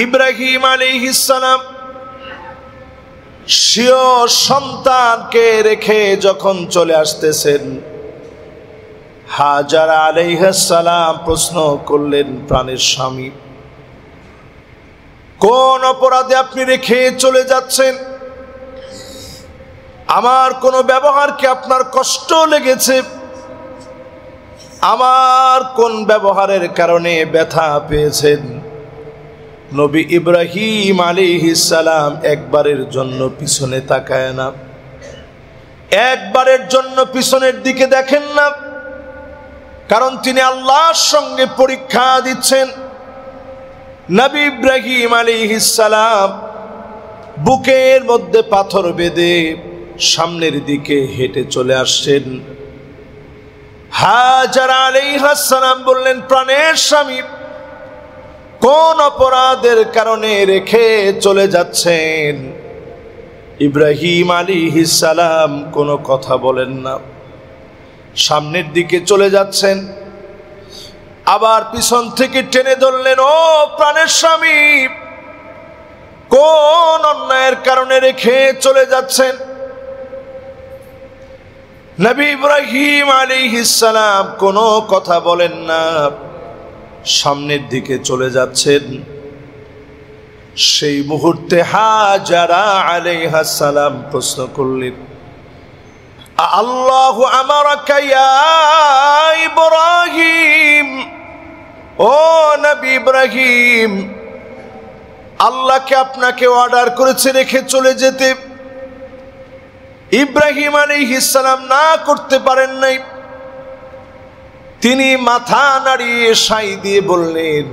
ইব্রাহিম আলাইহিস সালাম স্বীয় সন্তানকে রেখে যখন চলে আসতেছেন, হাজারা আলাইহিস সালাম প্রশ্ন করলেন, প্রাণের স্বামী, কোন অপরাধে আপনি রেখে চলে যাচ্ছেন? আমার কোন ব্যবহার কি আপনার কষ্ট লেগেছে? আমার কোন ব্যবহারের কারণে ব্যথা পেয়েছেন? নবী ইব্রাহিম আলাইহিস সালাম একবারের জন্য পিছনে তাকায় না, একবারের জন্য পিছনের দিকে দেখেন না, কারণ তিনি আল্লাহর সঙ্গে পরীক্ষা দিচ্ছেন। নবী ইব্রাহিম আলাইহিস সালাম বুকের মধ্যে পাথর বেঁধে সামনের দিকে হেঁটে চলে আসছেন। হাজারা আলাইহিস সালাম বললেন, প্রাণের স্বামী, কোন অপরাধের কারণে রেখে চলে যাচ্ছেন? ইব্রাহিম আলাইহিস সালাম কোনো কথা বলেন না, সামনের দিকে চলে যাচ্ছেন। আবার পিছন থেকে টেনে ধরলেন, ও প্রাণের স্বামী, কোন অন্যায়ের কারণে রেখে চলে যাচ্ছেন? নবী ইব্রাহিম আলাইহিস সালাম কোনো কথা বলেন না, সামনের দিকে চলে যাচ্ছেন। সেই মুহূর্তে হাজারা আলাইহিস সালাম প্রশ্ন করলেন, আল্লাহু আমারাকা ইয়া ইব্রাহিম, ও নবী ইব্রাহিম, আল্লাহকে আপনাকে অর্ডার করেছে রেখে চলে যেতে? ইব্রাহিম আলাইহিস সালাম না করতে পারেন নাই। তিনি মাথা নাড়িয়ে সাই দিয়ে বললেন,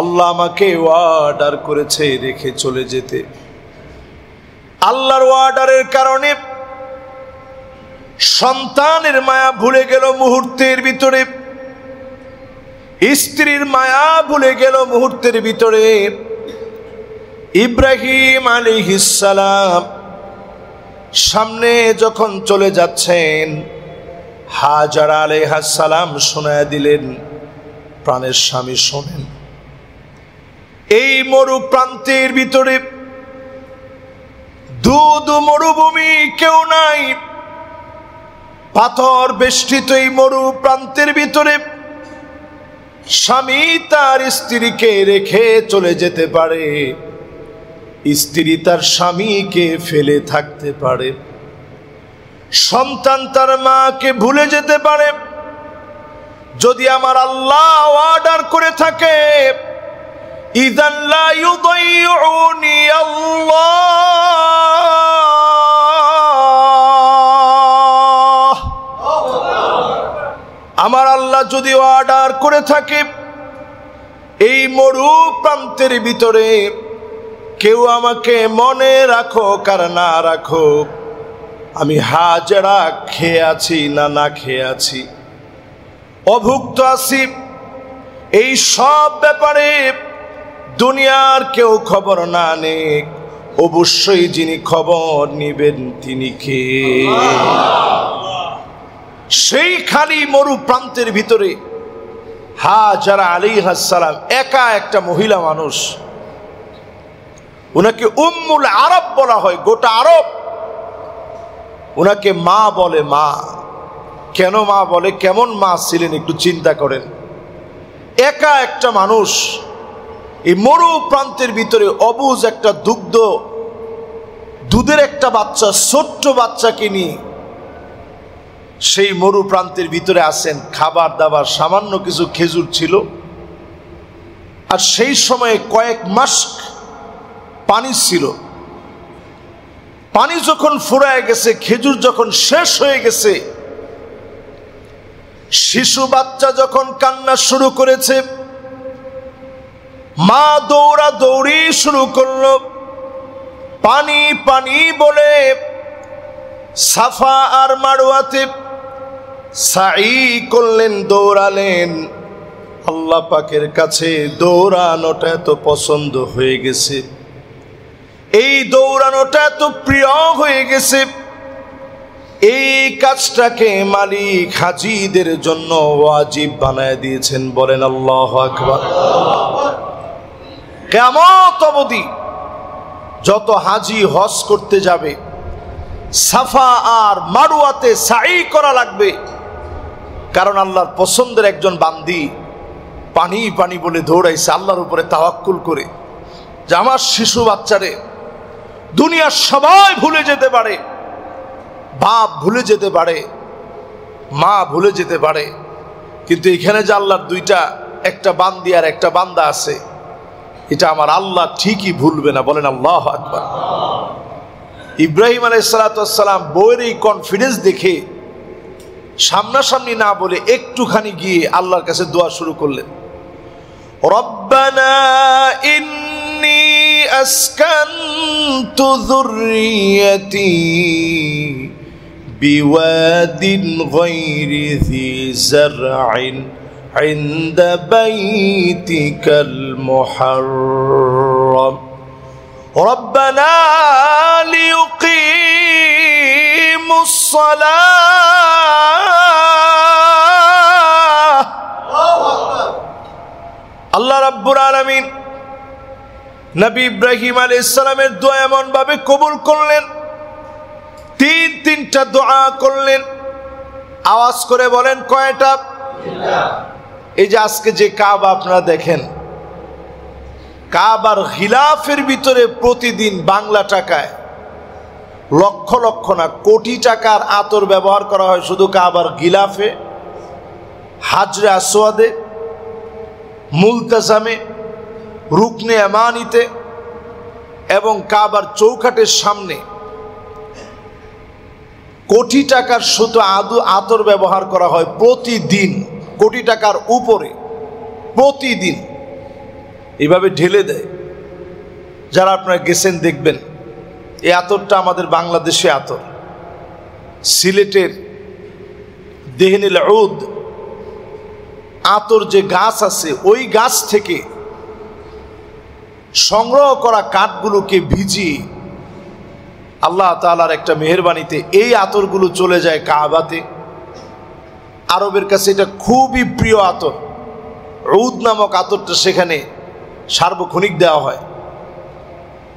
আল্লাহ আমাকে অর্ডার করেছে রেখে চলে যেতে। আল্লাহর অর্ডারের কারণে সন্তানের মায়া ভুলে গেল মুহূর্তের ভিতরে, স্ত্রীর মায়া ভুলে গেল মুহূর্তের ভিতরে। ইব্রাহিম আলাইহিস সালাম সামনে যখন চলে যাচ্ছেন, হাজারা আলাইহিস সালাম শোনায়া দিলেন, প্রাণের স্বামী শোনেন, এই মরু প্রান্তের ভিতরে দুধু মরুভূমি, কেউ নাই, পাথর বেষ্টিত এই মরু প্রান্তের ভিতরে স্বামী তার স্ত্রীকে রেখে চলে যেতে পারে, স্ত্রী তার স্বামীকে ফেলে থাকতে পারে, সন্তান তার মাকে ভুলে যেতে পারে। যদি আমার আল্লাহ অর্ডার করে থাকে, ইযান লা ইউযাইউনি আল্লাহ, আমার আল্লাহ যদি অর্ডার করে থাকে, এই মরু প্রান্তের ভিতরে কেউ আমাকে মনে রাখো কার না রাখো, আমি হাজারা খেয়ে আছি না না খেয়ে আছি, অভুক্ত আছি, এই সব ব্যাপারে দুনিয়ার কেউ খবর না নেক, অবশ্যই যিনি খবর নিবেন তিনি কে? সেই খালি মরু প্রান্তের ভিতরে হাজারা আলাইহিস সালাম একা একটা মহিলা মানুষ, উনাকে উম্মুল আরব বলা হয়, গোটা আরব উনাকে মা বলে। মা কেন মা বলে? কেমন মা ছিলেন একটু চিন্তা করেন। একা একটা মানুষ এই মরু প্রান্তের ভিতরে, অবুজ একটা দুধের একটা বাচ্চা, ছোট্ট বাচ্চাকে নিয়ে সেই মরু প্রান্তের ভিতরে আসেন। খাবার দাবার সামান্য কিছু খেজুর ছিল, আর সেই সময়ে কয়েক মাস পানি ছিল। পানি যখন ফুরায় গেছে, খেজুর যখন শেষ হয়ে গেছে, শিশু বাচ্চা যখন কান্না শুরু করেছে, মা দৌড়াদৌড়ি শুরু করলো, পানি পানি বলে সাফা আর মারওয়াতে সাই করলেন, দৌড়ালেন। আল্লাহ পাকের কাছে দৌড়ানোটা এত পছন্দ হয়ে গেছে, এই দৌড়ানোটা এত প্রিয় হয়ে গেছে, এই কাজটাকে মালিক হাজীদের জন্য ওয়াজিব বানায় দিয়েছেন। বলেন আল্লাহু আকবার। কিয়ামত অবধি যত হাজি হজ করতে যাবে সাফা আর মারওয়াতে সাই করা লাগবে, কারণ আল্লাহর পছন্দের একজন বান্দি পানি পানি বলে দৌড়াইছে আল্লাহর উপরে তাওয়াক্কুল করে, যে আমার শিশু বাচ্চারে দুনিয়ার সবাই ভুলে যেতে পারে, বাপ ভুলে যেতে পারে, মা ভুলে যেতে পারে, কিন্তু এখানে যে আল্লাহর দুইটা, একটা বান্দি আর একটা বান্দা আছে, এটা আমার আল্লাহ ঠিকই ভুলবে না। বলেন আল্লাহু আকবার। ইব্রাহিম আলাইহিস সালাম বউয়ের এই কনফিডেন্স দেখে সামনাসামনি না বলে একটুখানি গিয়ে আল্লাহর কাছে দোয়া শুরু করলেন, রব্বানা ইন্নী আসকানতু যুররিয়াতি বিওয়াদিন গায়রি যী যারইন ইনদা বাইতিকাল মুহাররাম রব্বানা লিয়ুকিমুস সালাহ। আল্লাহ রাব্বুল আলামিন নবী ইব্রাহিম আলাইহিস সালামের দোয়া এমন ভাবে কবুল করলেন, তিনটা দোয়া করলেন। আওয়াজ করে বলেন কয়টা? এই যে আজকে যে কাবা আপনারা দেখেন, কাবার গিলাফের ভিতরে প্রতিদিন বাংলা টাকায় লক্ষ লক্ষ না কোটি টাকার আতর ব্যবহার করা হয় শুধু কাবার গিলাফে, হাজরে আসওয়াদে, মুলতাজামে, রুকনে ইয়ামানিতে এবং কাবার চৌকাঠের সামনে কোটি টাকার শুধু আতর ব্যবহার করা হয় প্রতিদিন, কোটি টাকার উপরে প্রতিদিন এইভাবে ঢেলে দেয়। যারা আপনারা গেছেন দেখবেন এই আতরটা আমাদের বাংলাদেশে আতর, সিলেটের দেহনিল উদ আতর যে গাছ আছে ওই গাছ থেকে সংগ্রহ করা কাঠগুলোকে ভিজিয়ে আল্লাহ তাআলার একটা মেহেরবানিতে এই আতরগুলো চলে যায় কাবাতে। আরবের কাছে এটা খুবই প্রিয় আতর, উদ নামক আতরটা সেখানে সার্বক্ষণিক দেওয়া হয়।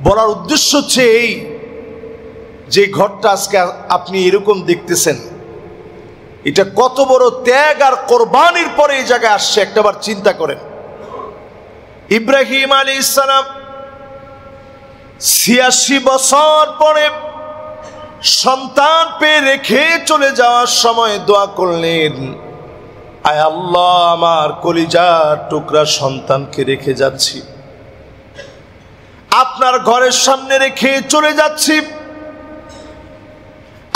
বলার উদ্দেশ্য হচ্ছে এই যে ঘরটা আজকে আপনি এরকম দেখতেছেন, এটা কত বড় ত্যাগ আর কোরবানির পরে এই জায়গায় আসছে একটাবার চিন্তা করেন। ইব্রাহিম আলাইহিস সালাম ৮৬ বছর পরে সন্তান পেয়ে রেখে চলে যাওয়ার সময় দোয়া করলেন, আয় আল্লাহ আমার কলিজার টুকরা সন্তানকে রেখে যাচ্ছি, আপনার ঘরের সামনে রেখে চলে যাচ্ছি,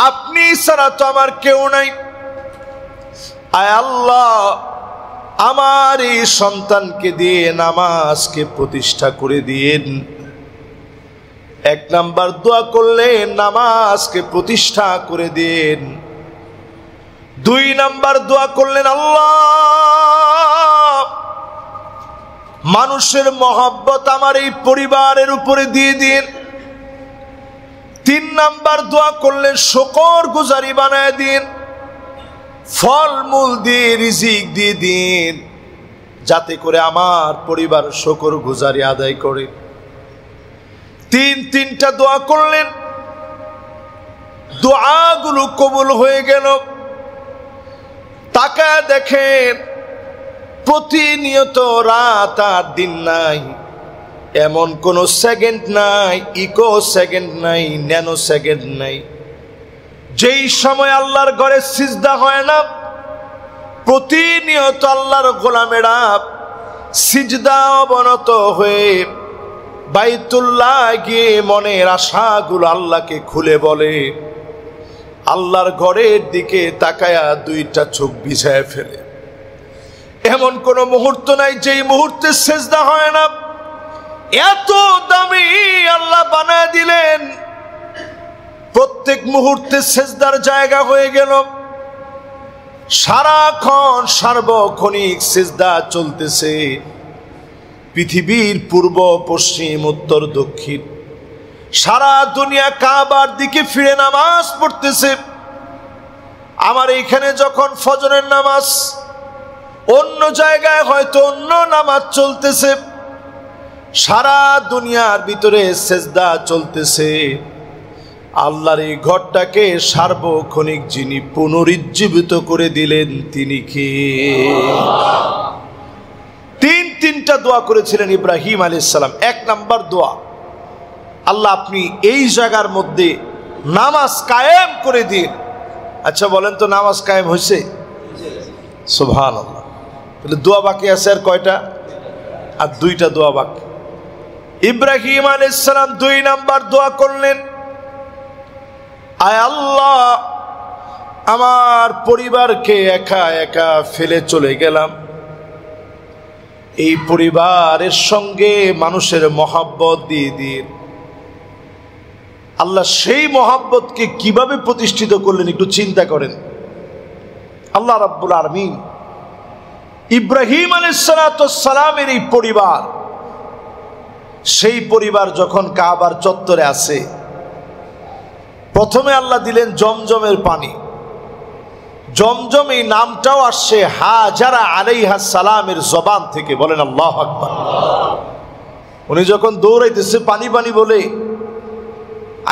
আপনি ছাড়া তো আমার কেউ নাই, আয় আল্লাহ আমার এই সন্তানকে দিয়ে নামাজকে প্রতিষ্ঠা করে দিয়েন। এক নাম্বার দোয়া করলেন নামাজকে প্রতিষ্ঠা করে দিন। ২ নাম্বার দোয়া করলেন আল্লাহ মানুষের মহব্বত আমার এই পরিবারের উপরে দিয়ে দিন। ৩ নাম্বার দোয়া করলেন শুকর গুজারি বানায় দিন, ফলমূল দিয়ে রিজিক দিয়ে দিন, যাতে করে আমার পরিবার শুকর গুজারি আদায় করে। তিনটা দোয়া করলেন, দোয়াগুলো কবুল হয়ে গেল। তাকায় দেখেন প্রতিনিয়ত রাত আর দিন নাই, এমন কোন সেকেন্ড নাই, ইকো সেকেন্ড নাই, ন্যানো সেকেন্ড নাই যেই সময় আল্লাহর ঘরে সিজদা হয় না। প্রতিনিয়ত আল্লাহর গোলামেরা সিজদা অবনত হয়ে বাইতুল্লাহ গিয়ে মনের আশাগুলো আল্লাহকে খুলে বলে, আল্লাহর ঘরের দিকে তাকায়া 2টা চোখ ভিজায় ফেলে। এমন কোন মুহূর্ত নাই যেই মুহূর্তে সিজদা হয় না। এত দামি আল্লাহ বানায় দিলেন, প্রত্যেক মুহূর্তে সিজদার জায়গা হয়ে গেল। সারাক্ষণ সার্বক্ষণিক সিজদা চলতেছে। পৃথিবীর পূর্ব পশ্চিম উত্তর দক্ষিণ সারা দুনিয়া কাবার দিকে ফিরে নামাজ পড়তেছে। আমার এইখানে যখন ফজরের নামাজ, অন্য জায়গায় হয়তো অন্য নামাজ চলতেছে, সারা দুনিয়ার ভিতরে সেজদা চলতেছে, আল্লাহর এই ঘরটাকে সার্বক্ষণিক যিনি পুনরুজ্জীবিত করে দিলেন তিনি কে? তিনটা দোয়া করেছিলেন ইব্রাহিম আলাইহিস সালাম। 1 নাম্বার দোয়া, আল্লাহ আপনি এই জায়গার মধ্যে নামাজ কায়েম করে দিন। আচ্ছা বলেন তো, নামাজ কায়েম হয়েছে? সুবহানাল্লাহ। তাহলে দোয়া বাকি আছে আর কয়টা? আর 2টা দোয়া বাকি। ইব্রাহিম আলাইহিস সালাম 2 নাম্বার দোয়া করলেন, আয় আল্লাহ আমার পরিবারকে একা একা ফেলে চলে গেলাম, এই পরিবারের সঙ্গে মানুষের মহব্বত দিয়ে দিন। আল্লাহ সেই মহব্বতকে কিভাবে প্রতিষ্ঠিত করলেন একটু চিন্তা করেন। আল্লাহ রাব্বুল আলামিন ইব্রাহিম আলাইহিস সালামের এই পরিবার, সেই পরিবার যখন কাবার চত্বরে আছে, প্রথমে আল্লাহ দিলেন জমজমের পানি। জমজম এই নামটাও আসছে হাজারা আলাইহা সালামের জবান থেকে। বলেন আল্লাহু আকবার। উনি যখন দৌড়াইতেছে পানি পানি বলে,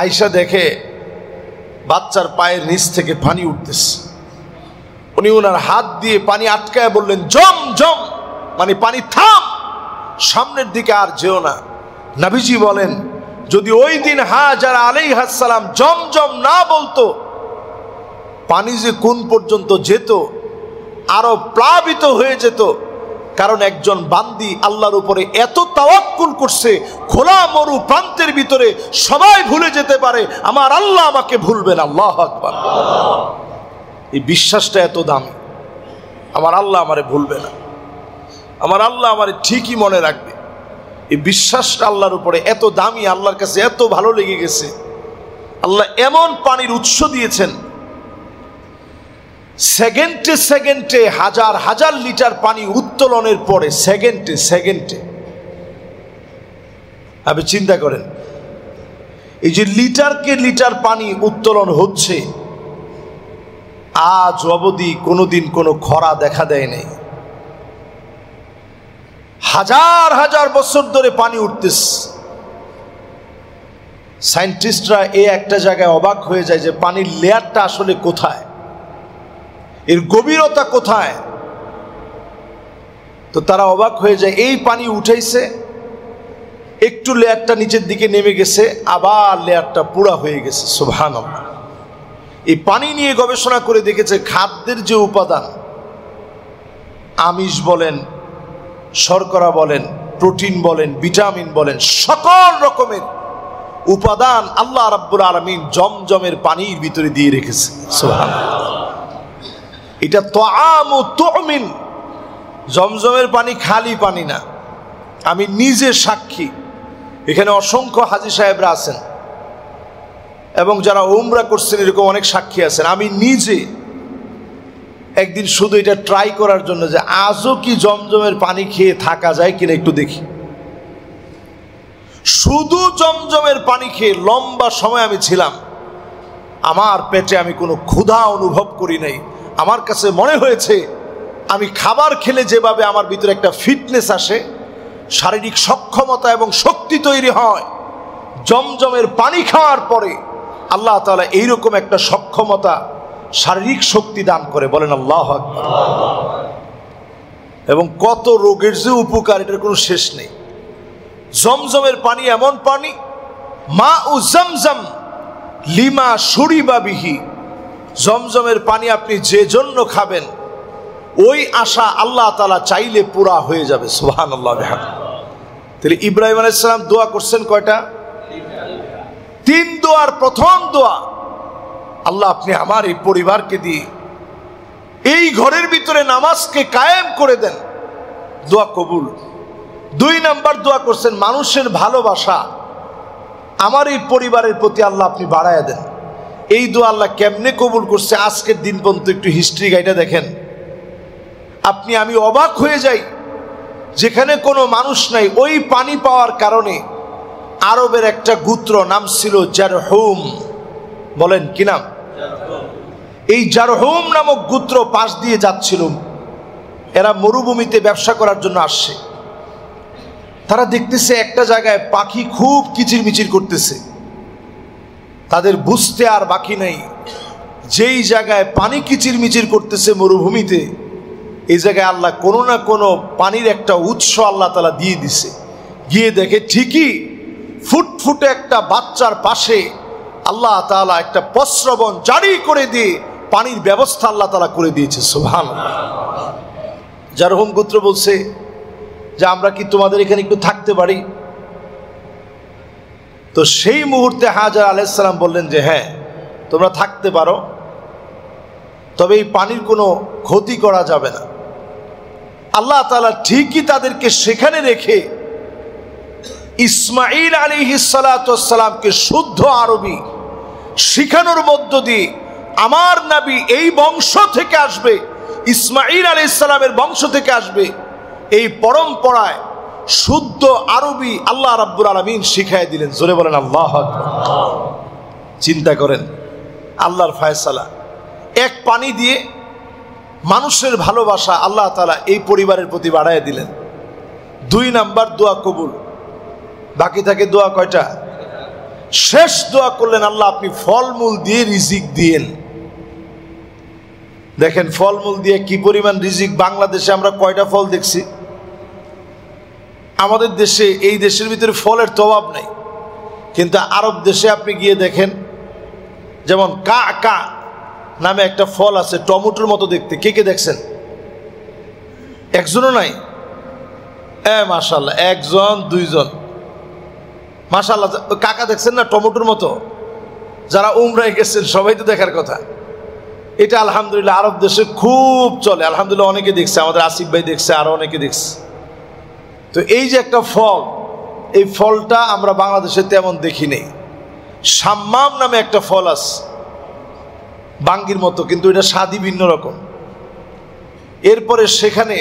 আয়েশা দেখে বাচ্চার পায়ের নিচ থেকে পানি উঠতেছে। উনি ওনার হাত দিয়ে পানি আটকায় বললেন, জম জম, মানে পানি থাম, সামনের দিকে আর যেও না। নবীজি বলেন, যদি ওই দিন হাজারা আলাইহা সালাম জমজম না বলতো, পানি যে কোন পর্যন্ত যেত, আরো প্লাবিত হয়ে যেত। কারণ একজন বান্দি আল্লাহর উপরে এত তাওয়াক্কুল করছে, খোলা মরু প্রান্তের ভিতরে সবাই ভুলে যেতে পারে, আমার আল্লাহ আমাকে ভুলবেন। আল্লাহু আকবার। এই বিশ্বাসটা এত দামি, আমার আল্লাহ আমারে ভুলবে না, আমার আল্লাহ আমারে ঠিকই মনে রাখবে। এই বিশ্বাসটা আল্লাহর উপরে এত দামি, আল্লাহর কাছে এত ভালো লেগে গেছে। আল্লাহ এমন পানির উৎস দিয়েছেন, সেকেন্ডে সেকেন্ডে হাজার হাজার লিটার পানি উত্তোলনের পরে সেকেন্ডে আপনি চিন্তা করেন, এই যে লিটারকে লিটার পানি উত্তোলন হচ্ছে, আজ অবধি কোনোদিন কোনো খরা দেখা দেয় নাই। হাজার হাজার বছর ধরে পানি উঠতেছে। সায়েন্টিস্টরা এই একটা জায়গায় অবাক হয়ে যায় যে পানির লেয়ারটা আসলে কোথায়, এর গভীরতা কোথায়। তো তারা অবাক হয়ে যায়, এই পানি উঠাইছে, একটু লেয়ারটা নিচের দিকে নেমে গেছে, আবার লেয়ারটা পুরা হয়ে গেছে। সুবহানাল্লাহ। এই পানি নিয়ে গবেষণা করে দেখেছে, খাদ্যের যে উপাদান, আমিষ বলেন, শর্করা বলেন, প্রোটিন বলেন, ভিটামিন বলেন, সকল রকমের উপাদান আল্লাহ রাব্বুল আলামিন জমজমের পানির ভিতরে দিয়ে রেখেছে। সুবহানাল্লাহ। এটা তাআমু তুমিন, জমজমের পানি খালি পানি না। আমি নিজে সাক্ষী, এখানে অসংখ্য হাজী সাহেবরা আছেন এবং যারা উমরা করছেন এরকম অনেক সাক্ষী আছেন। আমি নিজে একদিন শুধু এটা ট্রাই করার জন্য যে আজও কি জমজমের পানি খেয়ে থাকা যায় কিনা একটু দেখি, শুধু জমজমের পানি খেয়ে লম্বা সময় আমি ছিলাম। আমার পেটে আমি কোনো ক্ষুধা অনুভব করি নাই। আমার কাছে মনে হয়েছে আমি খাবার খেলে যেভাবে আমার ভিতরে একটা ফিটনেস আসে, শারীরিক সক্ষমতা এবং শক্তি তৈরি হয়, জমজমের পানি খাওয়ার পরে আল্লাহ তাআলা এইরকম একটা সক্ষমতা, শারীরিক শক্তি দান করে। বলেন আল্লাহু আকবার। এবং কত রোগের যে উপকার, এটার কোনো শেষ নেই। জমজমের পানি এমন পানি, মা উ জমজম লিমা শুরিবা বিহি, জমজমের পানি আপনি যে জন্য খাবেন, ওই আশা আল্লাহ তাআলা চাইলে পুরা হয়ে যাবে। সুবহানাল্লাহ। তাহলে ইব্রাহিম আলাইহিস সালাম দোয়া করছেন কয়টা? 3 দোয়ার প্রথম দোয়া, আল্লাহ আপনি আমার এই পরিবারকে দিয়ে এই ঘরের ভিতরে নামাজকে কায়েম করে দেন, দোয়া কবুল। 2 নাম্বার দোয়া করছেন, মানুষের ভালোবাসা আমার এই পরিবারের প্রতি আল্লাহ আপনি বাড়ায়া দেন। এই দোয়া আল্লাহ কেমনে কবুল করছে আজকের দিন পর্যন্ত একটু হিস্ট্রি গাইডা দেখেন। আমি অবাক হয়ে যাই, যেখানে কোনো মানুষ নাই, ওই পানি পাওয়ার কারণে আরবের একটা গোত্র নাম ছিল জারহুম। বলেন কি নাম? এই জারহুম নামক গোত্র পাশ দিয়ে যাচ্ছিল, এরা মরুভূমিতে ব্যবসা করার জন্য আসছে। তারা দেখতেছে একটা জায়গায় পাখি খুব কিচিরমিচির করতেছে, তাদের বুঝতে আর বাকি নেই যেই জায়গায় পানি কিচিরমিচির করতেছে মরুভূমিতে, এই জায়গায় আল্লাহ কোনো না কোনো পানির একটা উৎস আল্লাহ তাআলা দিয়ে দিছে। গিয়ে দেখে ঠিকই ফুটফুটে একটা বাচ্চার পাশে আল্লাহ তাআলা একটা প্রস্রবণ জারি করে দিয়ে পানির ব্যবস্থা আল্লাহ তাআলা করে দিয়েছে। সুবহানাল্লাহ। জারহুম গোত্র বলছে যে আমরা কি তোমাদের এখানে একটু থাকতে পারি? তো সেই মুহূর্তে হাজরা আলাইহিস সালাম বললেন যে হ্যাঁ, তোমরা থাকতে পারো, তবে এই পানির কোনো ক্ষতি করা যাবে না। আল্লাহ তাআলা ঠিকই তাদেরকে সেখানে রেখে ইসমাঈল আলাইহিস সালাতু ওয়াস সালামকে শুদ্ধ আরবি শিখানোর মধ্য দিয়ে আমার নবী এই বংশ থেকে আসবে, ইসমাঈল আলাইহিস সালামের বংশ থেকে আসবে, এই পরম্পরায় শুদ্ধ আরবি আল্লাহ রাব্বুল আলামিন শিখাই দিলেন। জোরে বলেন আল্লাহু আকবার। চিন্তা করেন আল্লাহর ফয়সালা, এক পানি দিয়ে মানুষের ভালোবাসা আল্লাহ তাআলা এই পরিবারের প্রতি বাড়ায় দিলেন। 2 নাম্বার দোয়া কবুল, বাকি থাকে দোয়া কয়টা? শেষ দোয়া করলেন আল্লাহ আপনি ফলমূল দিয়ে রিজিক দিয়েন। দেখেন ফলমূল দিয়ে কি পরিমাণ রিজিক। বাংলাদেশে আমরা কয়টা ফল দেখছি? আমাদের দেশে, এই দেশের ভিতরে ফলের তো অভাব নেই, কিন্তু আরব দেশে আপনি গিয়ে দেখেন, যেমন কা নামে একটা ফল আছে, টমেটোর মতো দেখতে। কে কে দেখছেন? একজনও নাই? মাশাআল্লাহ, একজন দুইজন, মাশাআল্লাহ। কাকা দেখছেন না টমেটোর মতো? যারা উমরায় গেছেন সবাই তো দেখার কথা। এটা আলহামদুলিল্লাহ আরব দেশে খুব চলে, আলহামদুলিল্লাহ অনেকে দেখছে, আমাদের আসিফ ভাই দেখছে, আরো অনেকে দেখছে। তো এই যে একটা ফল, এই ফলটা আমরা বাংলাদেশে তেমন দেখি নেই। শাম্মাম নামে একটা ফল আছে, বাঙ্গির মতো, কিন্তু এটা স্বাদই ভিন্ন রকম। এরপরে সেখানে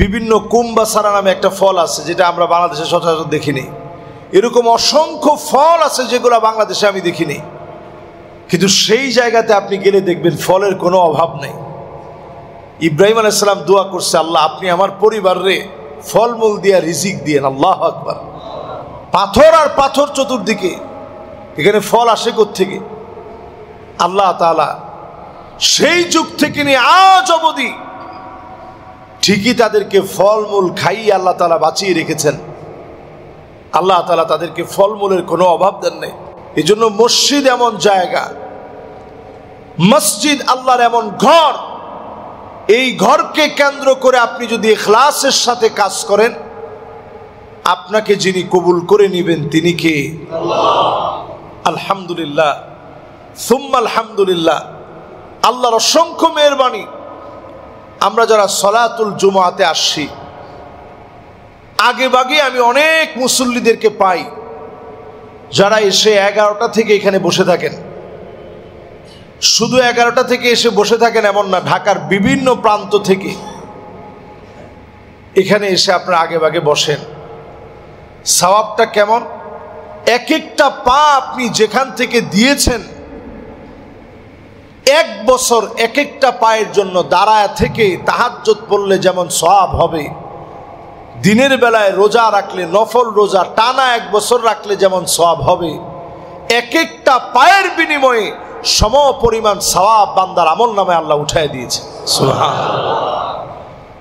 বিভিন্ন কুম্বাসারা নামে একটা ফল আছে, যেটা আমরা বাংলাদেশে সচরাচর দেখিনি। এরকম অসংখ্য ফল আছে যেগুলো বাংলাদেশে আমি দেখিনি, কিন্তু সেই জায়গাতে আপনি গেলে দেখবেন ফলের কোনো অভাব নেই। ইব্রাহিম আলাইহিস সালাম দোয়া করছে, আল্লাহ আপনি আমার পরিবারে ফলমূল দিয়া রিজিক দিয়েন। আল্লাহু আকবার। পাথর আর পাথর চতুর্দিকে, এখানে ফল আসে কোত্থেকে? আল্লাহ তাআলা সেই যুগ থেকে নিয়ে আজ অবধি ঠিকই তাদেরকে ফলমূল খাইয়ে আল্লাহ তাআলা বাঁচিয়ে রেখেছেন। আল্লাহ তাআলা তাদেরকে ফলমূলের কোনো অভাব দেন নাই। এই জন্য মসজিদ এমন জায়গা, মসজিদ আল্লাহর এমন ঘর, এই ঘরকে কেন্দ্র করে আপনি যদি ইখলাসের সাথে কাজ করেন, আপনাকে যিনি কবুল করে নেবেন তিনি কে? আল্লাহ। আলহামদুলিল্লাহ, সুম্মা আলহামদুলিল্লাহ। আল্লাহর অসংখ্য মেহেরবানি, আমরা যারা সলাতুল জুমাতে আসছি, আগে ভাগে আমি অনেক মুসল্লিদেরকে পাই যারা এসে 11টা থেকে এখানে বসে থাকেন। শুধু 11টা থেকে এসে বসে থাকেন এমন না, ঢাকার বিভিন্ন প্রান্ত থেকে এখানে এসে আপনারা আগে ভাগে বসেন। সওয়াবটা কেমন? এক একটা পা আপনি যেখান থেকে দিয়েছেন, 1 বছর এক একটা পায়ের জন্য দাঁড়ায় থেকে তাহাজ্জুদ পড়লে যেমন সওয়াব হবে, দিনের বেলায় রোজা রাখলে, নফল রোজা টানা 1 বছর রাখলে যেমন সওয়াব হবে, এক একটা পায়ের বিনিময়ে সম পরিমাণ সওয়াব বান্দার আমল নামে আল্লাহ উঠায় দিয়েছে। সুবহানাল্লাহ।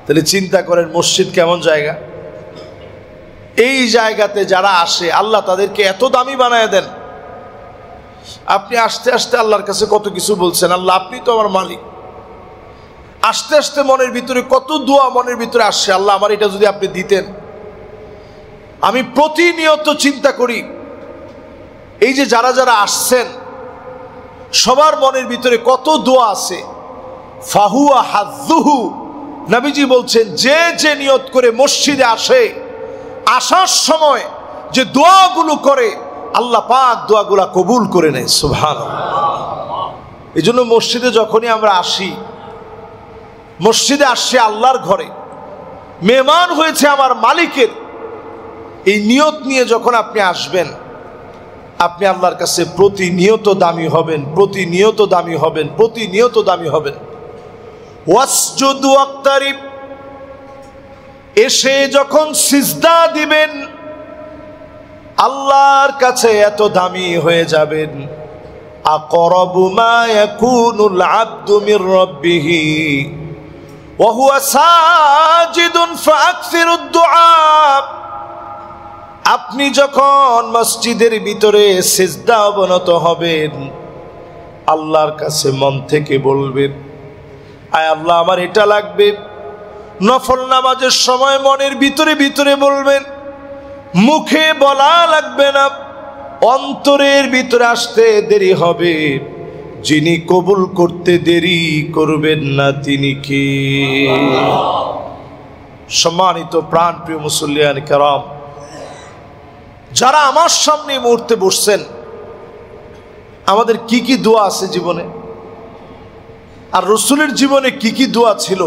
তাহলে চিন্তা করেন মসজিদ কেমন জায়গা। এই জায়গাতে যারা আসে আল্লাহ তাদেরকে এত দামি বানায় দেন। আপনি আস্তে আস্তে আল্লাহর কাছে কত কিছু বলছেন, আল্লাহ আপনি তো আমার মালিক। আস্তে আস্তে মনের ভিতরে কত দোয়া মনের ভিতরে আসছে, আল্লাহ আমার এটা যদি আপনি দিতেন। আমি প্রতিনিয়ত চিন্তা করি, এই যে যারা যারা আসছেন সবার মনের ভিতরে কত দোয়া আছে। ফাহুয়া হাজ্জুহু, নবীজি বলছেন যে যে নিয়ত করে মসজিদে আসে, আসার সময় যে দোয়াগুলো করে আল্লাহ পাক দোয়াগুলা কবুল করে নেয়। সুবহানাল্লাহ। এই জন্য মসজিদে যখনই আমরা আসি, মসজিদে আসছে আল্লাহর ঘরে, মেহমান হয়েছে আমার মালিকের, এই নিয়ত নিয়ে যখন আপনি আসবেন, আপনি আল্লাহর কাছে প্রতিনিয়ত দামি হবেন, প্রতিনিয়ত দামি হবেন, প্রতিনিয়ত দামি হবেন। ওয়াসজুদ ওয়াক্তারিব, এসে যখন সিজদা দিবেন আল্লাহর কাছে এত দামি হয়ে যাবেন। আকরাবু মা ইয়াকুনুল আবদু মির রাব্বিহি ওয়া হুয়া সাজিদুন ফাআকসিরুদ দুআ। আপনি যখন মসজিদের ভিতরে সিজদা অবনত হবেন আল্লাহর কাছে মন থেকে বলবেন, আয় আল্লাহ আমার এটা লাগবে। নফল নামাজের সময় মনের ভিতরে ভিতরে বলবেন, মুখে বলা লাগবে না, অন্তরের ভিতরে আসতে দেরি হবে। যিনি কবুল করতে দেরি করবেন না তিনি কে? সম্মানিত প্রাণ প্রিয় মুসল্লিয়ান কেরাম, যারা আমার সামনে মুহূর্তে বসছেন, আমাদের কি কি দোয়া আছে জীবনে, আর রসুলের জীবনে কি কি দোয়া ছিল?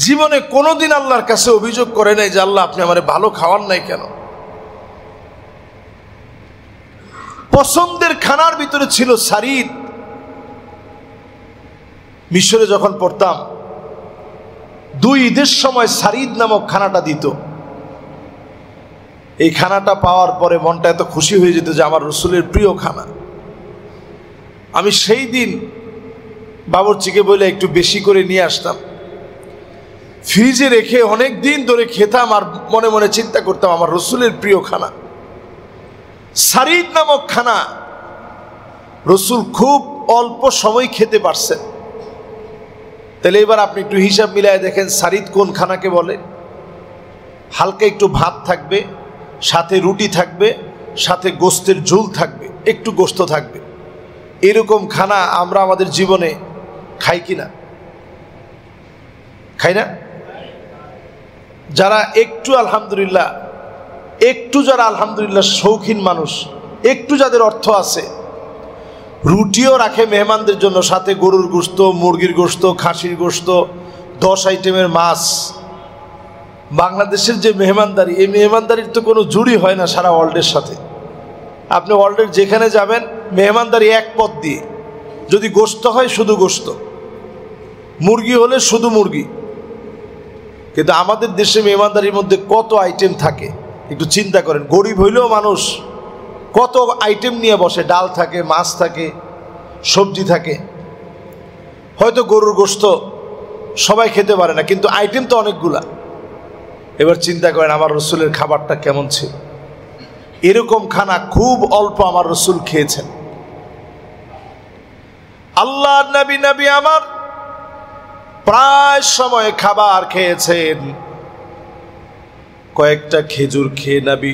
জীবনে কোনোদিন আল্লাহর কাছে অভিযোগ করে নাই যে আল্লাহ আপনি আমারে ভালো খাওয়ান নাই কেন? পছন্দের খানার ভিতরে ছিল সারিদ। মিশরে যখন পড়তাম 2 ঈদের সময় সারিদ নামক খানাটা দিত। এই খানাটা পাওয়ার পরে মনটা এত খুশি হয়ে যেত যে আমার রসুলের প্রিয় খানা। আমি সেই দিন বাবুর্চিকে বলে একটু বেশি করে নিয়ে আসতাম, ফ্রিজে রেখে অনেক দিন ধরে খেতাম, আর মনে মনে চিন্তা করতাম আমার রসুলের প্রিয় খানা সারিদ নামক খানা। রসুল খুব অল্প সময় খেতে পারছেন। তাহলে এবার আপনি একটু হিসাব মিলায় দেখেন সারিদ কোন খানাকে বলে। হালকা একটু ভাত থাকবে, সাথে রুটি থাকবে, সাথে গোস্তের ঝোল থাকবে, একটু গোস্ত থাকবে। এরকম খানা আমরা আমাদের জীবনে খাই কিনা? খাই না? যারা একটু আলহামদুলিল্লাহ, যারা আলহামদুলিল্লাহ শৌখিন মানুষ, একটু যাদের অর্থ আছে, রুটিও রাখে মেহমানদের জন্য, সাথে গরুর গোস্ত, মুরগির গোস্ত, খাসির গোস্ত, 10 আইটেমের মাছ। বাংলাদেশের যে মেহমানদারি, এই মেহমানদারির তো কোনো জুড়ি হয় না সারা ওয়ার্ল্ডের সাথে। আপনি ওয়ার্ল্ডের যেখানে যাবেন মেহমানদারি এক পদ দিয়ে, যদি গোস্ত হয় শুধু গোস্ত, মুরগি হলে শুধু মুরগি। কিন্তু আমাদের দেশে মেহমানদারির মধ্যে কত আইটেম থাকে একটু চিন্তা করেন। গরিব হইলেও মানুষ কত আইটেম নিয়ে বসে, ডাল থাকে, মাছ থাকে, সবজি থাকে। হয়তো গরুর গোস্ত সবাই খেতে পারে না, কিন্তু আইটেম তো অনেকগুলা। এবার চিন্তা করেন আমার রসুলের খাবারটা কেমন ছিল। এরকম খানা খুব অল্প আমার রসুল খেয়েছেন। আল্লাহর নবী আমার প্রায় সময় খাবার খেয়েছেন। কয়েকটা খেজুর খেয়ে নবী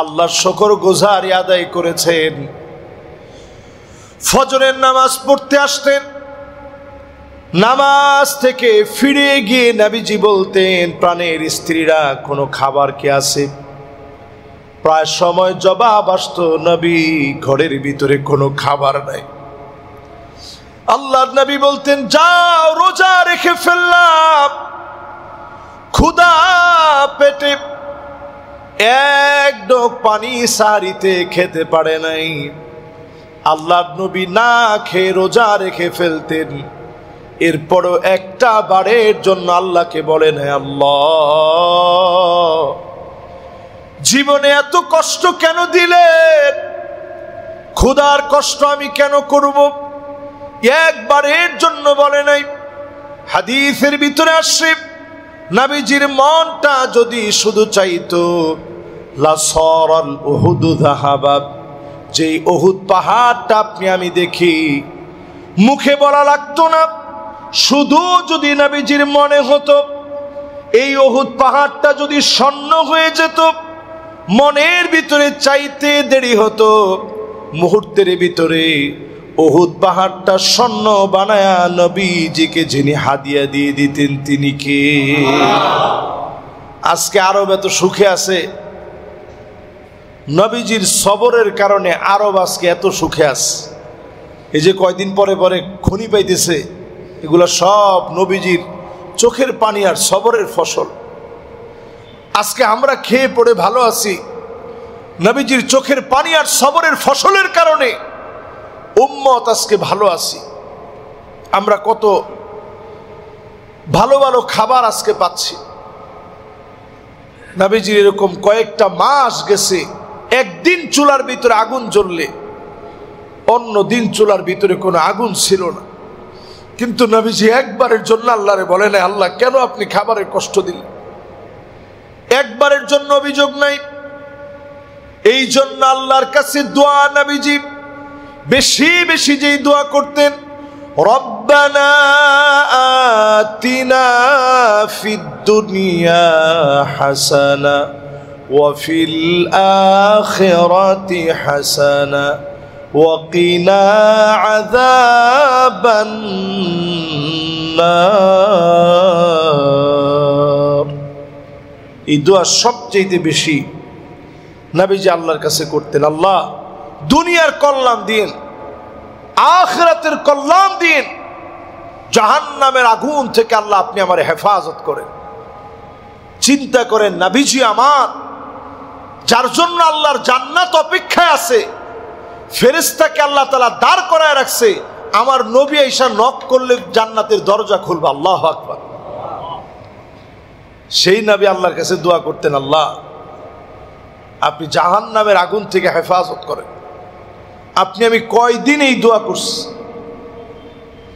আল্লাহর শুকর গুজারি আদায় করেছেন। ফজরের নামাজ পড়তে আসতেন, নামাজ থেকে ফিরে গিয়ে নবীজি বলতেন, প্রাণের স্ত্রীরা কোনো খাবার কে আছে? প্রায় সময় জবাব আসতো, নবী ঘরের ভিতরে কোনো খাবার নাই। আল্লাহর নবী বলতেন, যাও রোজা রেখে ফেললাম, ক্ষুধা পেটে এক ঢোক পানি সারিতে খেতে পারে নাই। আল্লাহর নবী না খেয়ে রোজা রেখে ফেলতেন। এরপরও একটা বারের জন্য আল্লাহকে বলেন, হে আল্লাহ জীবনে এত কষ্ট কেন দিলেন? ক্ষুধার কষ্ট আমি কেন করব? একবারের জন্য বলে নাই। হাদিসের ভিতরে আসছে, নবীজির মনটা যদি শুধু চাইতো লাসরাল উহুদ যাহাবা, যে উহুদ পাহাড়টা আপনি আমি দেখি, মুখে বলা লাগতো না, শুধু যদি নবীজির মনে হতো এই উহুদ পাহাড়টা যদি স্বর্ণ হয়ে যেত, মনের ভিতরে চাইতে দেরি হতো, মুহূর্তের ভিতরে উহুদ পাহাড়টা স্বর্ণ বানায়া নবীজিকে যিনি হাদিয়া দিয়ে দিতেন তিনি কে? আজকে আরব এত সুখে আছে, নবীজির সবরের কারণে আরব আজকে এত সুখে আছে। এই যে কয়দিন পরে পরে খনি পাইতেছে, এগুলো সব নবীজির চোখের পানি আর সবরের ফসল। আজকে আমরা খেয়ে পড়ে ভালো আছি, নবীজির চোখের পানি আর সবরের ফসলের কারণে উম্মত আজকে ভালো আছি। আমরা কত ভালো ভালো খাবার আজকে পাচ্ছি। নবীজির এরকম কয়েকটা মাস গেছে, একদিন চুলার ভিতরে আগুন জ্বললে অন্য দিন চুলার ভিতরে কোনো আগুন ছিল না। কিন্তু নবীজি একবারের জন্য আল্লাহরে বলে না, আল্লাহ কেন আপনি খাবারের কষ্ট দিলেন? একবারের জন্য অভিযোগ নাই। এই জন্য আল্লাহর কাছে দোয়া নবীজি বেশি বেশি যেই দোয়া করতেন, রব্বানা আতিনা ফিদ দুনিয়া হাসানা ওয়া ফিল আখিরাতি হাসানা ওয়া কিনা আযাবান নার। এই দোয়া সবচেয়ে বেশি নবীজি আল্লাহর কাছে করতেন, আল্লাহ দুনিয়ার কল্যাণ দিন, আখিরাতের কল্যাণ দিন, জাহান্নামের আগুন থেকে আল্লাহ আপনি আমার হেফাজত করেন। চিন্তা করেন, নবীজি আমার, যার জন্য আল্লাহর জান্নাত অপেক্ষায় আছে, ফেরেশতাকে আল্লাহ তাআলা দাঁড় করায় রাখছে, আমার নবী আয়েশা নক করলে জান্নাতের দরজা খুলবে। আল্লাহু আকবার। সেই নবী আল্লাহর কাছে দোয়া করতেন, আল্লাহ আপনি জাহান্নামের আগুন থেকে হেফাজত করেন। আপনি আমি কয়দিন এই দোয়া করছি,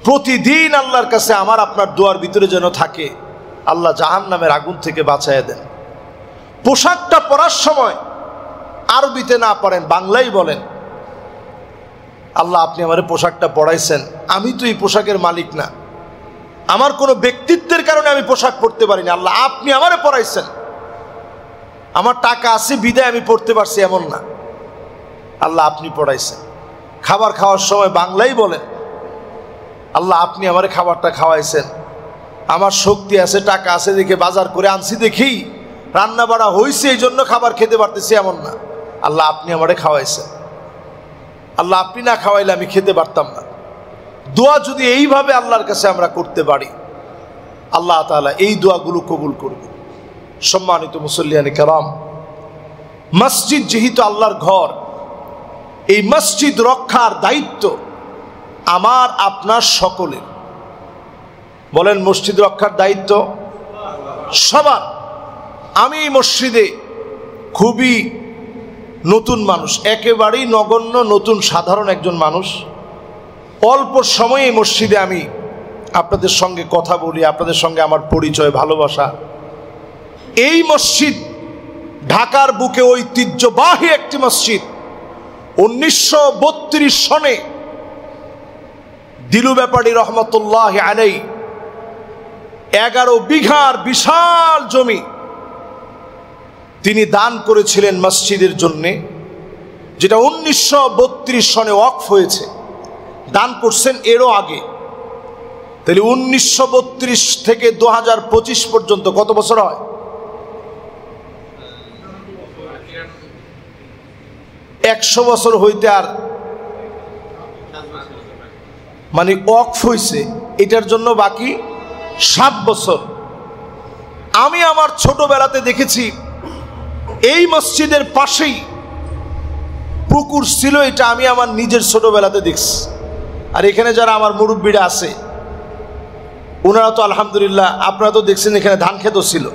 প্রতিদিন আল্লাহর কাছে আমার আপনার দোয়ার ভিতরে যেন থাকে, আল্লাহ জাহান্নামের আগুন থেকে বাঁচায় দেন। পোশাকটা পরার সময় আরবিতে না পড়েন, বাংলাই বলেন, আল্লাহ আপনি আমার পোশাকটা পরাইছেন, আমি তো এই পোশাকের মালিক না, আমার কোনো ব্যক্তিত্বের কারণে আমি পোশাক পরতে পারিনি, আল্লাহ আপনি আমারে পরাইছেন, আমার টাকা আছে বিদায় আমি পড়তে পারছি এমন না, আল্লাহ আপনি পড়াইছেন। খাবার খাওয়ার সময় বাংলাই বলেন, আল্লাহ আপনি আমারে খাবারটা খাওয়াইছেন, আমার শক্তি আছে টাকা আছে দেখে বাজার করে আনছি দেখেই রান্না বাড়া হয়েছে এই জন্য খাবার খেতে পারতেছি এমন না, আল্লাহ আপনি আমারে খাওয়াইছেন, আল্লাহ আপনি না খাওয়াইলে আমি খেতে পারতাম না। দোয়া যদি এইভাবে আল্লাহর কাছে আমরা করতে পারি, আল্লাহ তাআলা এই দোয়াগুলো কবুল করবে। সম্মানিত মুসল্লিয়ানে কেরাম, মসজিদ যেহেতু আল্লাহর ঘর, এই মসজিদ রক্ষার দায়িত্ব আমার আপনার সকলের। বলেন, মসজিদ রক্ষার দায়িত্ব সবার। আমি এই মসজিদে খুবই নতুন মানুষ, একেবারেই নগণ্য নতুন সাধারণ একজন মানুষ। অল্প সময়ে এই মসজিদে আমি আপনাদের সঙ্গে কথা বলি, আপনাদের সঙ্গে আমার পরিচয় ভালোবাসা। এই মসজিদ ঢাকার বুকে ঐতিহ্যবাহী একটি মসজিদ। 1932 সনে দিলু ব্যাপারী রহমতুল্লাহ আলাইহি 11 বিঘার বিশাল জমি তিনি দান করেছিলেন মসজিদের জন্যে, যেটা 1932 সনে ওয়াকফ হয়েছে। দান করছেন এরও আগে, তাহলে 1932 থেকে 2025 পর্যন্ত কত বছর হয়? 100 বছর হইতে আর মানে ওয়াকফ হয়েছে, এটার জন্য বাকি 7 বছর। আমি আমার ছোটবেলাতে দেখেছি এই মসজিদের পাশেই পুকুর ছিল, এটা আমি আমার নিজের ছোটবেলাতে দেখছি। আর এখানে যারা আমার মুরব্বীরা আছে ওনারা তো আলহামদুলিল্লাহ, আপনারা তো দেখছেন এখানে ধান ক্ষেতও ছিল।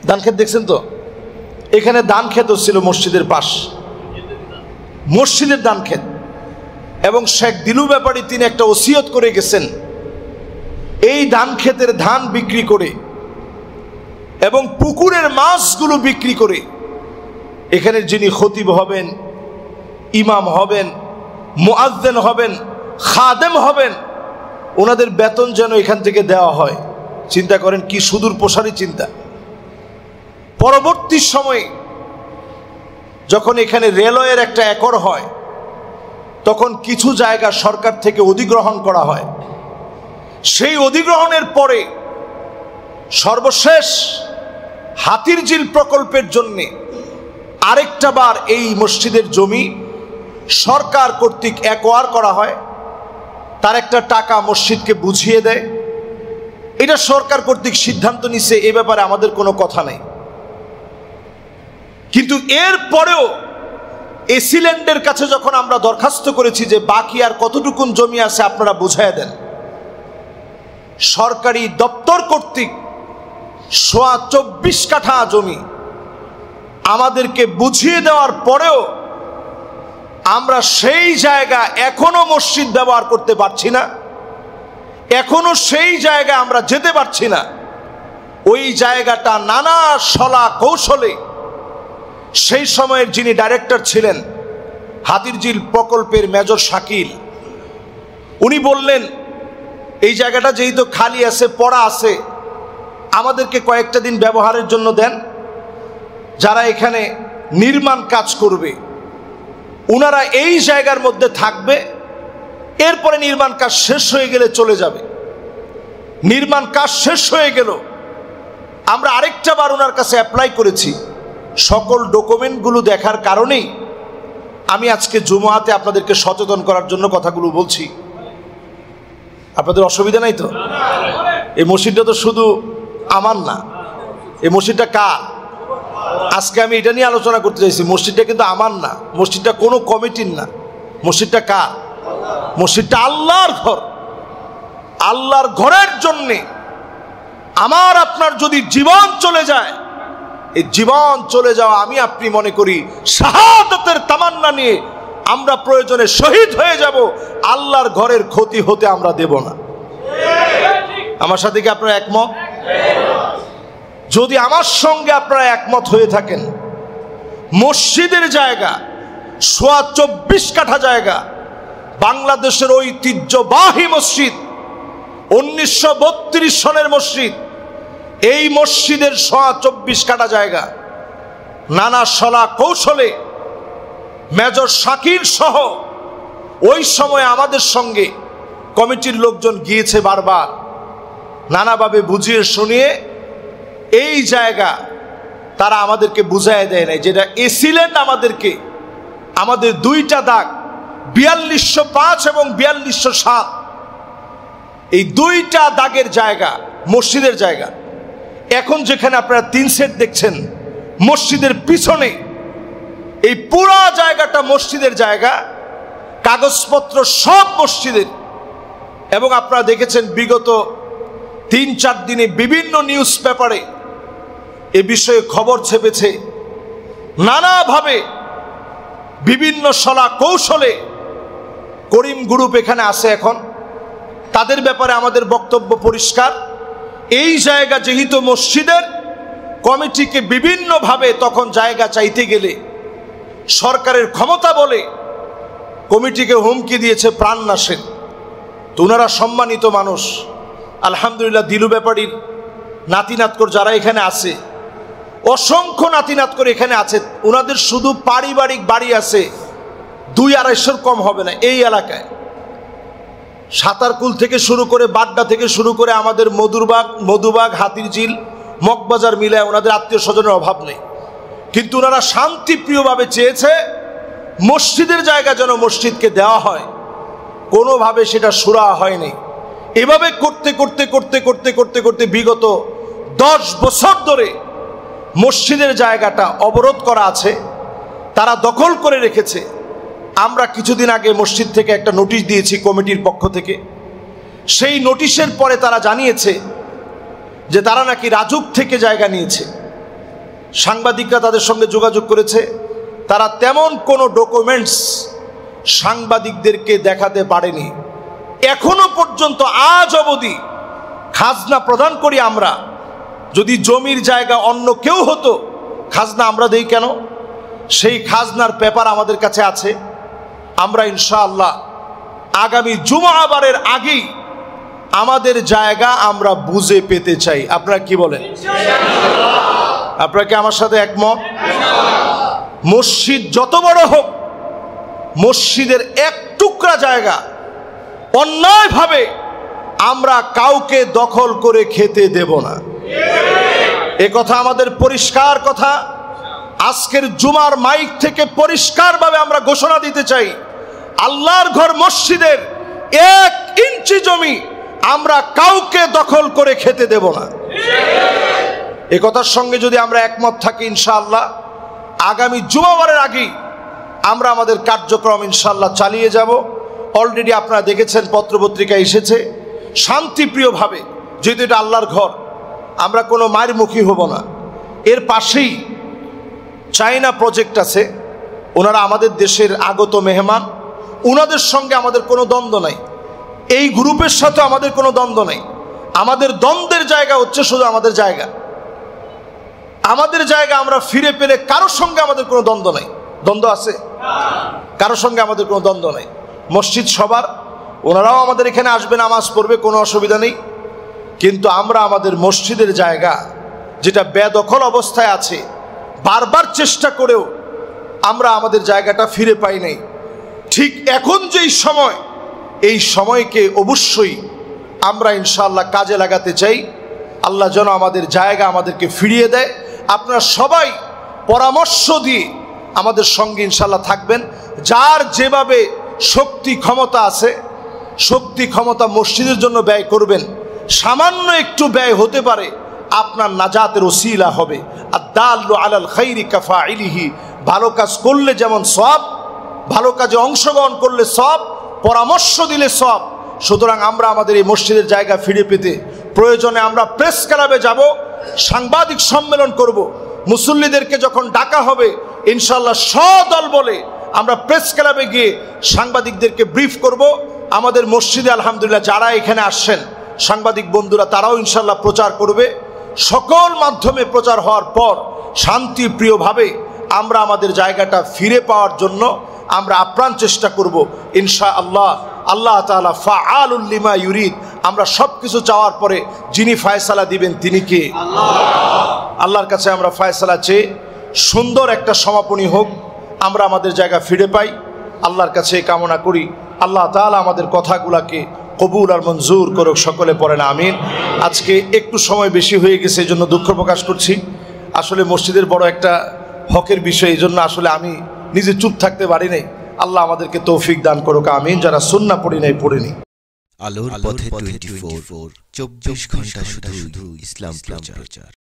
ধান ক্ষেত দেখছেন তো? এখানে ধান ক্ষেতও ছিল মসজিদের পাশ, মসজিদের ধান ক্ষেত। এবং শেখ দিলু ব্যাপারী তিনি একটা ওসিয়ত করে গেছেন, এই ধান ক্ষেতের ধান বিক্রি করে এবং পুকুরের মাছগুলো বিক্রি করে এখানে যিনি খতিব হবেন, ইমাম হবেন, মুআজ্জিন হবেন, খাদেম হবেন, ওনাদের বেতন যেন এখান থেকে দেওয়া হয়। চিন্তা করেন কি সুদূর প্রসারী চিন্তা। পরবর্তী সময়ে যখন এখানে রেলওয়ের একটা একর হয়, তখন কিছু জায়গা সরকার থেকে অধিগ্রহণ করা হয়। সেই অধিগ্রহণের পরে সর্বশেষ হাতিরঝিল প্রকল্পের জন্যে আরেকটা বার এই মসজিদের জমি সরকার কর্তৃক একোয়ার করা হয়। তার একটা টাকা মসজিদকে বুঝিয়ে দেয়, এটা সরকার কর্তৃক সিদ্ধান্ত নিছে, এ ব্যাপারে আমাদের কোনো কথা নেই। কিন্তু এর পরেও এসিল্যান্ডের কাছে যখন আমরা দরখাস্ত করেছি যে বাকি আর কতটুকুন জমি আছে আপনারা বুঝাইয়া দেন, সরকারি দপ্তর কর্তৃক 24 কাঠা জমি আমাদেরকে বুঝিয়ে দেওয়ার পরেও আমরা সেই জায়গা এখনো মসজিদ ব্যবহার করতে পারছি না, এখনো সেই জায়গায় আমরা যেতে পারছি না। ওই জায়গাটা নানা সলা কৌশলে সেই সময়ের যিনি ডাইরেক্টর ছিলেন হাতিরঝিল প্রকল্পের মেজর শাকিল, উনি বললেন এই জায়গাটা যেহেতু খালি আছে, পড়া আছে, আমাদেরকে কয়েকটা দিন ব্যবহারের জন্য দেন, যারা এখানে নির্মাণ কাজ করবে ওনারা এই জায়গার মধ্যে থাকবে, এরপরে নির্মাণ কাজ শেষ হয়ে গেলে চলে যাবে। নির্মাণ কাজ শেষ হয়ে গেল, আমরা আরেকটা বার ওনার কাছে অ্যাপ্লাই করেছি। সকল ডকুমেন্টগুলো দেখার কারণেই আমি আজকে জুমাতে আপনাদেরকে সচেতন করার জন্য কথাগুলো বলছি। আপনাদের অসুবিধা নাই তো? এই মসজিদটা তো শুধু আমার না, এই মসজিদটা কার? আজকে আমি এটা নিয়ে আলোচনা করতে চাইছি। মসজিদটা কিন্তু আমার না, মসজিদটা কোনো কমিটির না, মসজিদটা কার? মসজিদটা আল্লাহর ঘর। আল্লাহর ঘরের জন্যে আমার আপনার যদি জীবন চলে যায়, এই জীবন চলে যাওয়া আমি আপনি মনে করি শাহাদাতের তামান্না নিয়ে আমরা প্রয়োজনে শহীদ হয়ে যাব, আল্লাহর ঘরের ক্ষতি হতে আমরা দেব না। আমার সাথে কি আপনারা একমত? যদি আমার সঙ্গে আপনারা একমত হয়ে থাকেন, মসজিদের জায়গা 24 কাঠা জায়গা, বাংলাদেশের ঐতিহ্যবাহী মসজিদ, 1932 সনের মসজিদ, এই মসজিদের 24 কাঠা জায়গা নানা সলা কৌশলে মেজর শাকিল সহ ওই সময় আমাদের সঙ্গে কমিটির লোকজন গিয়েছে, বারবার নানাভাবে বুঝিয়ে শুনিয়ে এই জায়গা তারা আমাদেরকে বুঝায় দেয় নাই। যেটা এসিলেন আমাদেরকে, আমাদের দুইটা দাগ 4205 এবং 4207, এই দুইটা দাগের জায়গা মসজিদের জায়গা। এখন যেখানে আপনারা 3 সেট দেখছেন মসজিদের পিছনে, এই পুরো জায়গাটা মসজিদের জায়গা, কাগজপত্র সব মসজিদের। এবং আপনারা দেখেছেন বিগত 3-4 দিনে বিভিন্ন নিউজ পেপারে এ বিষয়ে খবর ছেপেছে, নানাভাবে বিভিন্ন সলা কৌশলে করিম গ্রুপ এখানে আছে। এখন তাদের ব্যাপারে আমাদের বক্তব্য পরিষ্কার। এই জায়গা যেহেতু মসজিদের, কমিটিকে বিভিন্নভাবে তখন জায়গা চাইতে গেলে সরকারের ক্ষমতা বলে কমিটিকে হুমকি দিয়েছে প্রাণনাশের। তো ওনারা সম্মানিত মানুষ, আলহামদুলিল্লাহ। দিলু ব্যাপারীর নাতিনাতকর যারা এখানে আছে, অসংখ্য নাতিনাতকর এখানে আছে, ওনাদের শুধু পারিবারিক বাড়ি আছে 200-250 কম হবে না এই এলাকায়। সাতারকুল থেকে শুরু করে, বাড্ডা থেকে শুরু করে আমাদের মধুবাগ, হাতিরঝিল, মগবাজার মিলায় ওনাদের আত্মীয় স্বজনের অভাব নেই। কিন্তু ওনারা শান্তিপ্রিয়ভাবে চেয়েছে মসজিদের জায়গা যেন মসজিদকে দেওয়া হয়, কোনোভাবে সেটা সুরা হয়নি। এভাবে করতে করতে করতে করতে করতে করতে বিগত 10 বছর ধরে মসজিদের জায়গাটা অবরোধ করা আছে, তারা দখল করে রেখেছে। আমরা কিছুদিন আগে মসজিদ থেকে একটা নোটিশ দিয়েছি কমিটির পক্ষ থেকে। সেই নোটিশের পরে তারা জানিয়েছে যে তারা নাকি রাজুক থেকে জায়গা নিয়েছে। সাংবাদিকরা তাদের সঙ্গে যোগাযোগ করেছে, তারা তেমন কোনো ডকুমেন্টস সাংবাদিকদেরকে দেখাতে পারেনি। এখনো পর্যন্ত আজ অবধি খাজনা প্রদান করি আমরা। যদি জমির জায়গা অন্য কেউ হতো, খাজনা আমরা দেই কেন? সেই খাজনার পেপার আমাদের কাছে আছে। আমরা ইনশাআল্লাহ আগামী জুমাবারের আগেই আমাদের জায়গা আমরা বুঝে পেতে চাই। আপনারা কি বলেন? আপনারা কি আমার সাথে একমত? মসজিদ যত বড় হোক, মসজিদের এক টুকরা জায়গা অন্যায়ভাবে আমরা কাউকে দখল করে খেতে দেব না। এ কথা আমাদের পরিষ্কার কথা। আজকের জুমার মাইক থেকে পরিষ্কারভাবে আমরা ঘোষণা দিতে চাই, আল্লাহর ঘর মসজিদের 1 ইঞ্চি জমি আমরা কাউকে দখল করে খেতে দেব না। এ কথার সঙ্গে যদি আমরা একমত থাকি, ইনশাআল্লাহ আগামী জুমাবারের আগেই আমরা আমাদের কার্যক্রম ইনশাআল্লাহ চালিয়ে যাব। অলরেডি আপনারা দেখেছেন পত্রপত্রিকা এসেছে, শান্তিপ্রিয়ভাবে, যেহেতু এটা আল্লাহর ঘর, আমরা কোনো মায়ের মুখী হব না। এর পাশেই চায়না প্রজেক্ট আছে, ওনারা আমাদের দেশের আগত মেহমান, ওনাদের সঙ্গে আমাদের কোনো দ্বন্দ্ব নাই, এই গ্রুপের সাথে আমাদের কোনো দ্বন্দ্ব নেই। আমাদের দ্বন্দ্বের জায়গা হচ্ছে শুধু আমাদের জায়গা, আমাদের জায়গা আমরা ফিরে পেলে কারোর সঙ্গে আমাদের কোনো দ্বন্দ্ব নেই। দ্বন্দ্ব আছে? কারোর সঙ্গে আমাদের কোনো দ্বন্দ্ব নেই। মসজিদ সবার, ওনারাও আমাদের এখানে আসবে, নামাজ পড়বে, কোনো অসুবিধা নেই। কিন্তু আমরা আমাদের মসজিদের জায়গা যেটা বেদখল অবস্থায় আছে, বারবার চেষ্টা করেও আমরা আমাদের জায়গাটা ফিরে পাই নাই। ঠিক এখন যেই সময়, এই সময়কে অবশ্যই আমরা ইনশাআল্লাহ কাজে লাগাতে চাই। আল্লাহ যেন আমাদের জায়গা আমাদেরকে ফিরিয়ে দেয়। আপনারা সবাই পরামর্শ দিয়ে আমাদের সঙ্গে ইনশাআল্লাহ থাকবেন। যার যেভাবে শক্তি ক্ষমতা আছে, শক্তি ক্ষমতা মসজিদের জন্য ব্যয় করবেন। সামান্য একটু ব্যয় হতে পারে আপনার নাজাতের ওসিলা হবে। আদ-দাল্লু আলাল খাইরি কাফাইলিহি, ভালো কাজ করলে যেমন সওয়াব, ভালো কাজে অংশগ্রহণ করলে সওয়াব, পরামর্শ দিলে সওয়াব। সুতরাং আমরা আমাদের এই মসজিদের জায়গা ফিরে পেতে প্রয়োজনে আমরা প্রেস ক্লাবে যাব, সাংবাদিক সম্মেলন করব। মুসল্লিদেরকে যখন ডাকা হবে ইনশাআল্লাহ সদল বলে আমরা প্রেস ক্লাবে গিয়ে সাংবাদিকদেরকে ব্রিফ করব। আমাদের মসজিদে আলহামদুলিল্লাহ যারা এখানে আসছেন সাংবাদিক বন্ধুরা, তারাও ইনশাআল্লাহ প্রচার করবে। সকল মাধ্যমে প্রচার হওয়ার পর শান্তিপ্রিয়ভাবে আমরা আমাদের জায়গাটা ফিরে পাওয়ার জন্য আমরা আপ্রাণ চেষ্টা করব ইনশাআল্লাহ। আল্লাহ তাআলা ফাআলুল লিমা ইউরিদ। আমরা সব কিছু চাওয়ার পরে যিনি ফায়সালা দিবেন তিনি কে? আল্লাহর কাছে আমরা ফায়সালা চেয়ে সুন্দর একটা সমাপনী হোক, আমরা আমাদের জায়গা ফিরে পাই, আল্লাহর কাছে কামনা করি। আল্লাহ তাআলা আমাদের কথাগুলাকে কবুল আর মঞ্জুর করুক। সকলে পড়েন আমিন। আজকে একটু সময় বেশি হয়ে গেছে, এই জন্য দুঃখ প্রকাশ করছি। আসলে মসজিদের বড় একটা হকের বিষয়, এই জন্য আসলে আমি নিজে চুপ থাকতে পারি নাই। আল্লাহ আমাদেরকে তৌফিক দান করুক আমিন। যারা সুন্নাহ পড়ি নাই পড়িনি। আলোর পথে 24 24 ঘন্টা শুধু ইসলাম প্রচার।